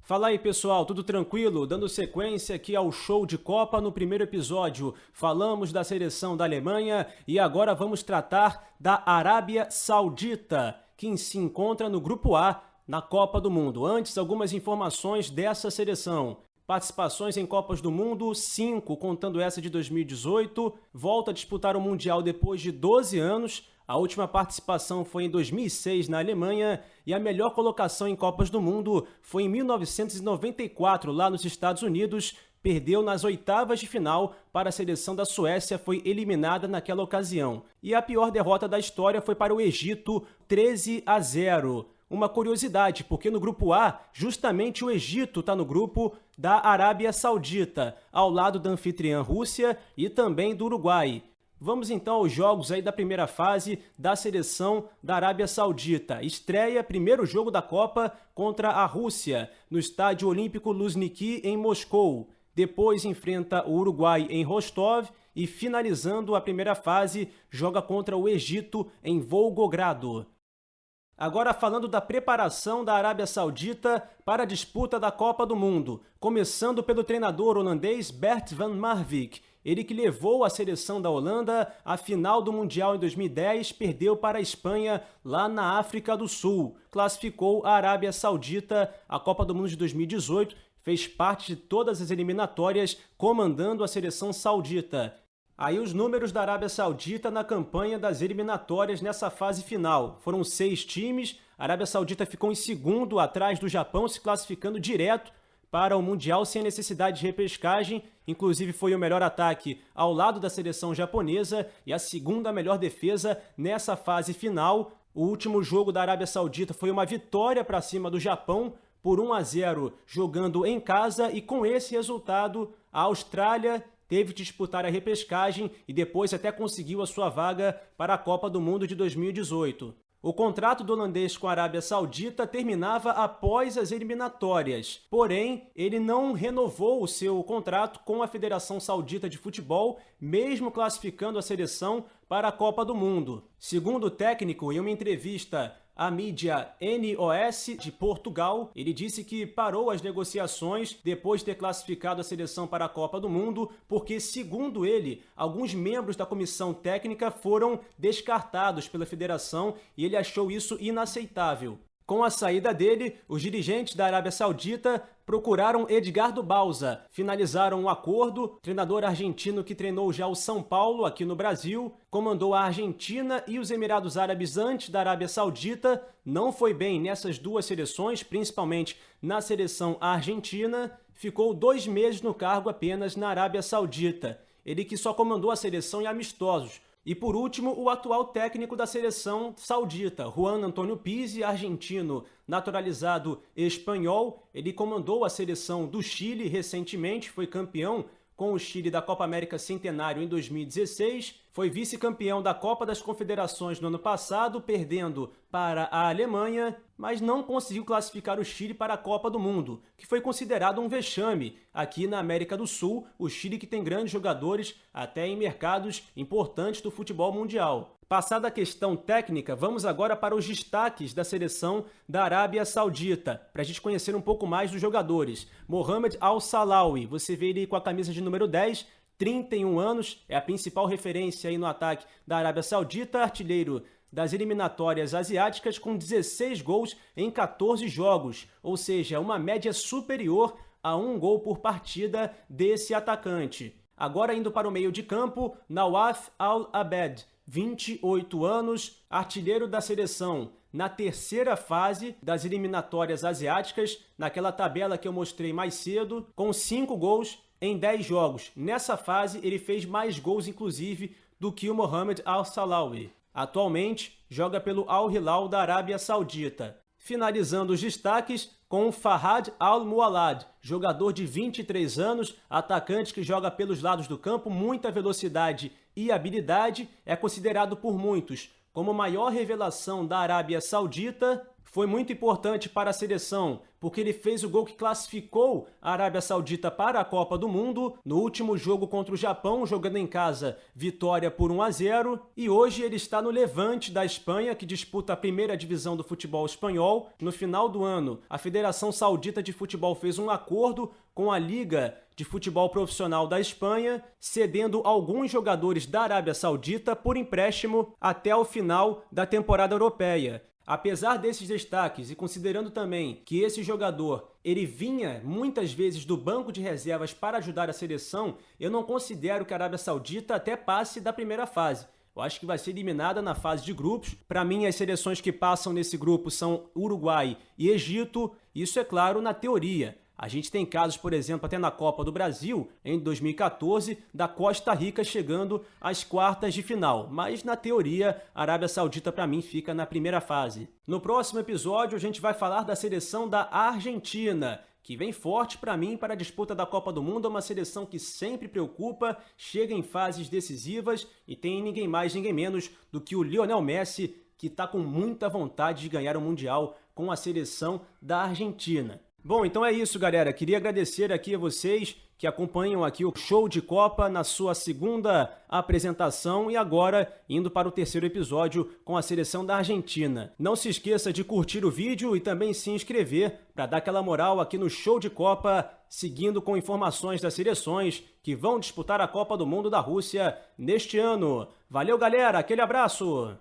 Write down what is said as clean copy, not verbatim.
Fala aí, pessoal, tudo tranquilo? Dando sequência aqui ao show de Copa. No primeiro episódio falamos da seleção da Alemanha e agora vamos tratar da Arábia Saudita, que se encontra no Grupo A na Copa do Mundo. Antes, algumas informações dessa seleção. Participações em Copas do Mundo, 5, contando essa de 2018. Volta a disputar o Mundial depois de 12 anos. A última participação foi em 2006 na Alemanha e a melhor colocação em Copas do Mundo foi em 1994, lá nos Estados Unidos. Perdeu nas oitavas de final para a seleção da Suécia, foi eliminada naquela ocasião. E a pior derrota da história foi para o Egito, 13-0. Uma curiosidade, porque no Grupo A, justamente o Egito está no grupo da Arábia Saudita, ao lado da anfitriã Rússia e também do Uruguai. Vamos então aos jogos aí da primeira fase da seleção da Arábia Saudita. Estreia, primeiro jogo da Copa contra a Rússia, no Estádio Olímpico Luzhniki, em Moscou. Depois enfrenta o Uruguai em Rostov e, finalizando a primeira fase, joga contra o Egito em Volgogrado. Agora falando da preparação da Arábia Saudita para a disputa da Copa do Mundo, começando pelo treinador holandês Bert van Marwijk. Ele que levou a seleção da Holanda à final do Mundial em 2010, perdeu para a Espanha lá na África do Sul. Classificou a Arábia Saudita à Copa do Mundo de 2018, fez parte de todas as eliminatórias, comandando a seleção saudita. Aí os números da Arábia Saudita na campanha das eliminatórias nessa fase final. Foram 6 times, a Arábia Saudita ficou em segundo, atrás do Japão, se classificando direto para o Mundial sem necessidade de repescagem. Inclusive foi o melhor ataque ao lado da seleção japonesa e a segunda melhor defesa nessa fase final. O último jogo da Arábia Saudita foi uma vitória para cima do Japão por 1-0 jogando em casa, e com esse resultado a Austrália teve que disputar a repescagem e depois até conseguiu a sua vaga para a Copa do Mundo de 2018. O contrato do holandês com a Arábia Saudita terminava após as eliminatórias, porém, ele não renovou o seu contrato com a Federação Saudita de Futebol, mesmo classificando a seleção para a Copa do Mundo. Segundo o técnico, em uma entrevista à mídia NOS de Portugal, ele disse que parou as negociações depois de ter classificado a seleção para a Copa do Mundo, porque, segundo ele, alguns membros da comissão técnica foram descartados pela federação e ele achou isso inaceitável. Com a saída dele, os dirigentes da Arábia Saudita procuraram Edgardo Bauza, finalizaram um acordo. Treinador argentino que treinou já o São Paulo aqui no Brasil, comandou a Argentina e os Emirados Árabes antes da Arábia Saudita, não foi bem nessas duas seleções, principalmente na seleção argentina, ficou 2 meses no cargo apenas na Arábia Saudita. Ele que só comandou a seleção em amistosos. E por último, o atual técnico da seleção saudita, Juan Antonio Pizzi, argentino naturalizado espanhol. Ele comandou a seleção do Chile recentemente, foi campeão com o Chile da Copa América Centenário em 2016, foi vice-campeão da Copa das Confederações no ano passado, perdendo para a Alemanha, mas não conseguiu classificar o Chile para a Copa do Mundo, que foi considerado um vexame aqui na América do Sul, o Chile que tem grandes jogadores até em mercados importantes do futebol mundial. Passada a questão técnica, vamos agora para os destaques da seleção da Arábia Saudita, para a gente conhecer um pouco mais dos jogadores. Mohamed Al-Salawi, você vê ele com a camisa de número 10, 31 anos, é a principal referência aí no ataque da Arábia Saudita, artilheiro das eliminatórias asiáticas com 16 gols em 14 jogos, ou seja, uma média superior a 1 gol por partida desse atacante. Agora indo para o meio de campo, Nawaf Al-Abed, 28 anos, artilheiro da seleção na terceira fase das eliminatórias asiáticas, naquela tabela que eu mostrei mais cedo, com 5 gols em 10 jogos. Nessa fase, ele fez mais gols, inclusive, do que o Mohamed Al-Salawi. Atualmente, joga pelo Al Hilal da Arábia Saudita. Finalizando os destaques com Fahad Al-Mualad, jogador de 23 anos, atacante que joga pelos lados do campo, muita velocidade e habilidade, é considerado por muitos como a maior revelação da Arábia Saudita. foi muito importante para a seleção, porque ele fez o gol que classificou a Arábia Saudita para a Copa do Mundo, no último jogo contra o Japão, jogando em casa, vitória por 1-0, e hoje ele está no Levante da Espanha, que disputa a primeira divisão do futebol espanhol. No final do ano, a Federação Saudita de Futebol fez um acordo com a Liga de Futebol Profissional da Espanha, cedendo alguns jogadores da Arábia Saudita por empréstimo até o final da temporada europeia. Apesar desses destaques e considerando também que esse jogador ele vinha muitas vezes do banco de reservas para ajudar a seleção, eu não considero que a Arábia Saudita até passe da primeira fase. Eu acho que vai ser eliminada na fase de grupos. Para mim, as seleções que passam nesse grupo são Uruguai e Egito. Isso é claro na teoria. A gente tem casos, por exemplo, até na Copa do Brasil, em 2014, da Costa Rica chegando às quartas de final. Mas, na teoria, a Arábia Saudita, para mim, fica na primeira fase. No próximo episódio, a gente vai falar da seleção da Argentina, que vem forte para mim para a disputa da Copa do Mundo. É uma seleção que sempre preocupa, chega em fases decisivas e tem ninguém mais, ninguém menos do que o Lionel Messi, que está com muita vontade de ganhar o Mundial com a seleção da Argentina. Bom, então é isso, galera. Queria agradecer aqui a vocês que acompanham aqui o Show de Copa na sua segunda apresentação e agora indo para o terceiro episódio com a seleção da Argentina. Não se esqueça de curtir o vídeo e também se inscrever para dar aquela moral aqui no Show de Copa, seguindo com informações das seleções que vão disputar a Copa do Mundo da Rússia neste ano. Valeu, galera! Aquele abraço!